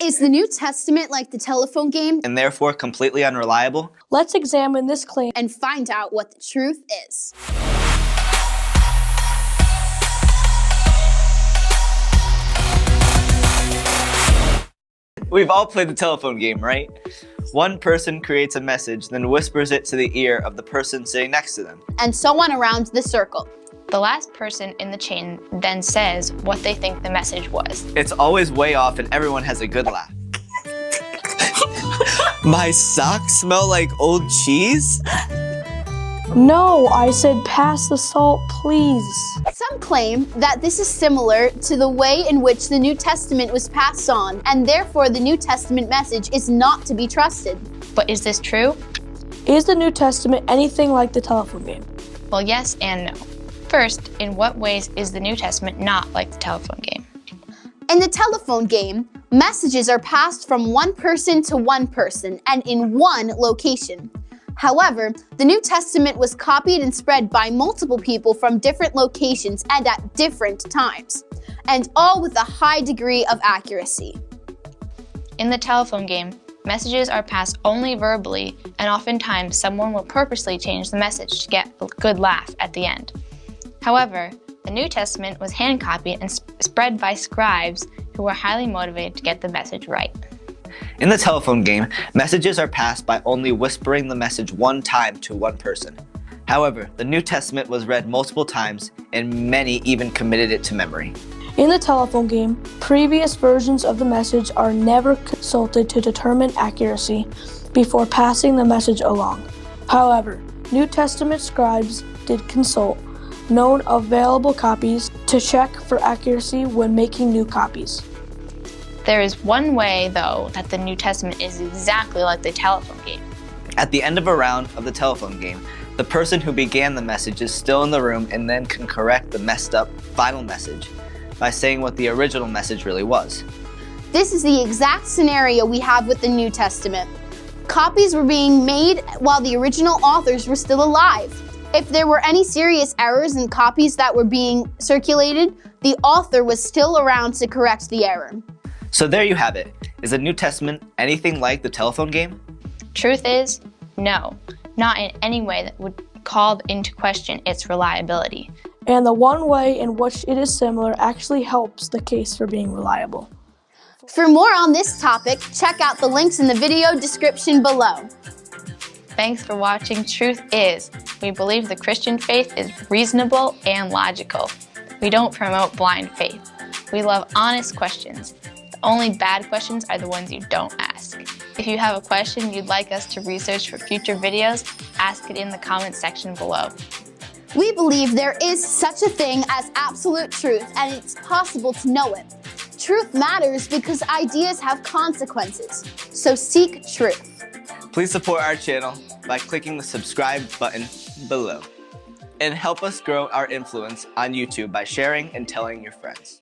Is the New Testament like the telephone game and therefore completely unreliable? Let's examine this claim and find out what the truth is. We've all played the telephone game, right? One person creates a message, then whispers it to the ear of the person sitting next to them. And so on around the circle. The last person in the chain then says what they think the message was. It's always way off and everyone has a good laugh. My socks smell like old cheese? No, I said pass the salt, please. Some claim that this is similar to the way in which the New Testament was passed on, and therefore the New Testament message is not to be trusted. But is this true? Is the New Testament anything like the telephone game? Well, yes and no. First, in what ways is the New Testament not like the telephone game? In the telephone game, messages are passed from one person to one person and in one location. However, the New Testament was copied and spread by multiple people from different locations and at different times, and all with a high degree of accuracy. In the telephone game, messages are passed only verbally, and oftentimes someone will purposely change the message to get a good laugh at the end. However, the New Testament was hand-copied and spread by scribes who were highly motivated to get the message right. In the telephone game, messages are passed by only whispering the message one time to one person. However, the New Testament was read multiple times, and many even committed it to memory. In the telephone game, previous versions of the message are never consulted to determine accuracy before passing the message along. However, New Testament scribes did consult known available copies to check for accuracy when making new copies. There is one way, though, that the New Testament is exactly like the telephone game. At the end of a round of the telephone game, the person who began the message is still in the room and then can correct the messed up final message by saying what the original message really was. This is the exact scenario we have with the New Testament. Copies were being made while the original authors were still alive. If there were any serious errors in copies that were being circulated, the author was still around to correct the error. So there you have it. Is the New Testament anything like the telephone game? Truth is, no, not in any way that would call into question its reliability. And the one way in which it is similar actually helps the case for being reliable. For more on this topic, check out the links in the video description below. Thanks for watching Truth Is. We believe the Christian faith is reasonable and logical. We don't promote blind faith. We love honest questions. The only bad questions are the ones you don't ask. If you have a question you'd like us to research for future videos, ask it in the comments section below. We believe there is such a thing as absolute truth, and it's possible to know it. Truth matters because ideas have consequences, so seek truth. Please support our channel by clicking the subscribe button below and help us grow our influence on YouTube by sharing and telling your friends.